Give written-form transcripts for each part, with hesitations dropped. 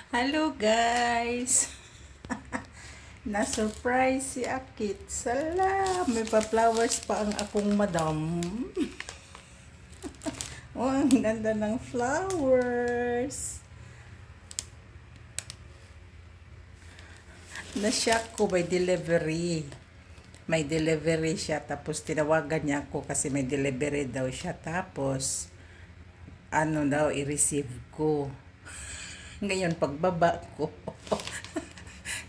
Hello guys! Na-surprise si Akit. Sala! May pa-flowers pa ang akong madam. Oh, ang ganda ng flowers. Na-shock ko by delivery. May delivery siya. Tapos tinawagan niya ako kasi may delivery daw siya. Tapos, ano daw, i-receive ko. Ngayon, pagbaba ko,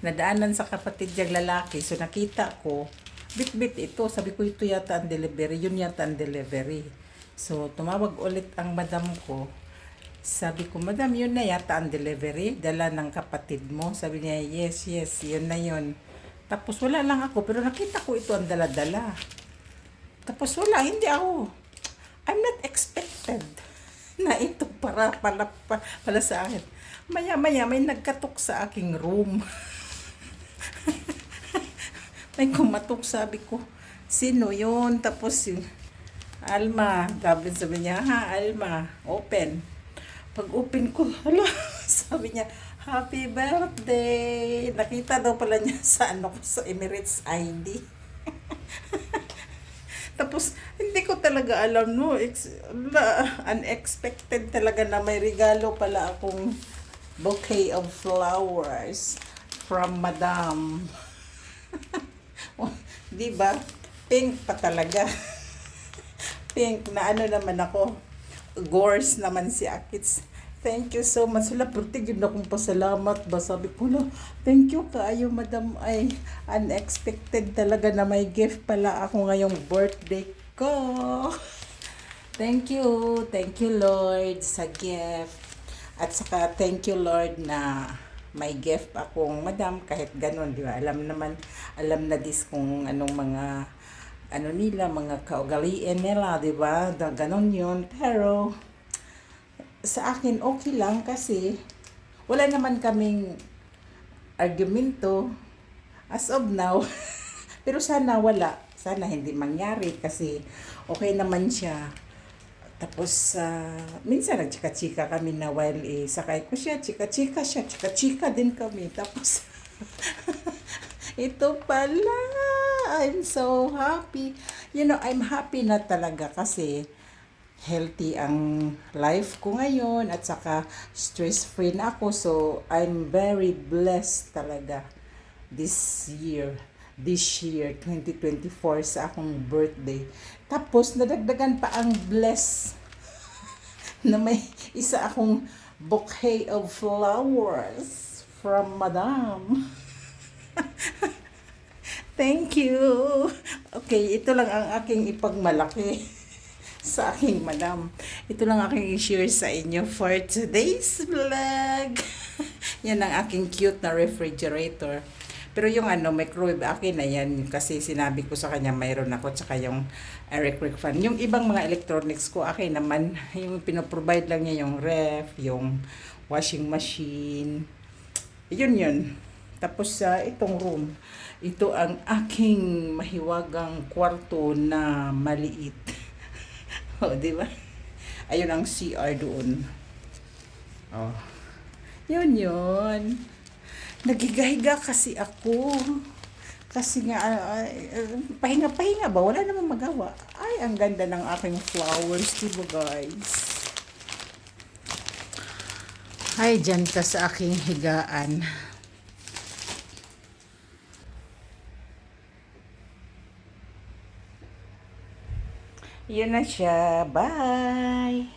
nadaanan sa kapatid niyang lalaki. So, nakita ko, bit-bit ito. Sabi ko, ito yata ang delivery. Yun yata ang delivery. So, tumawag ulit ang madam ko. Sabi ko, madam, yun na yata ang delivery. Dala ng kapatid mo. Sabi niya, yes, yun na yun. Tapos, wala lang ako. Pero nakita ko ito ang dala-dala. Tapos, wala, hindi ako. I'm not expected na ito pala sa akin. Maya-maya, may nagkatok sa aking room. May kumatok, sabi ko, sino yun? Tapos si Alma, sabi niya, ha, Alma, open. Pag open ko, hala, sabi niya, happy birthday. Nakita daw pala niya sa sa Emirates ID. Tapos, hindi ko talaga alam, no, unexpected talaga na may regalo pala akong bouquet of flowers from Madam. Di ba? Pink pa talaga. Pink na ano naman ako. Gores naman si Akits. Thank you so much. Wala, purtig yun akong pasalamat ba? Sabi ko na, thank you kaayo, madam. Ay, unexpected talaga na may gift pala ako ngayong birthday ko. Thank you Lord sa gift. At saka thank you Lord na may gift akong madam kahit ganun, di ba? Alam na dis kung anong mga mga kaugalian nila, di ba? Ganon yun. Pero sa akin okay lang kasi wala naman kaming argumento as of now. Pero sana wala. Sana hindi mangyari kasi okay naman siya. Tapos, minsan nagchika-chika kami na while sakay ko siya, chika-chika din kami. Tapos, ito pala, I'm so happy. You know, I'm happy na talaga kasi healthy ang life ko ngayon at saka stress-free na ako. So, I'm very blessed talaga this year 2024 sa akong birthday. Tapos nadagdagan pa ang bless na may isa akong bouquet of flowers from Madam. Thank you. Okay, ito lang ang aking ipagmalaki sa aking madam. Ito lang aking i-share sa inyo for today's vlog. Yan ang aking cute na refrigerator. Pero yung microwave, akin na yan. Kasi sinabi ko sa kanya, mayroon ako. Tsaka yung electric fan. Yung ibang mga electronics ko, akin naman. Yung pinoprovide lang niya yung ref, yung washing machine. Yun. Tapos sa itong room, ito ang aking mahiwagang kwarto na maliit. O, di ba? Ayun ang CR doon. Oh. Yun. Nagigahiga kasi ako. Kasi nga, pahinga-pahinga ba? Wala namang magawa. Ay, ang ganda ng aking flowers, diba guys? Ay, dyan ka sa aking higaan. Yun na siya. Bye!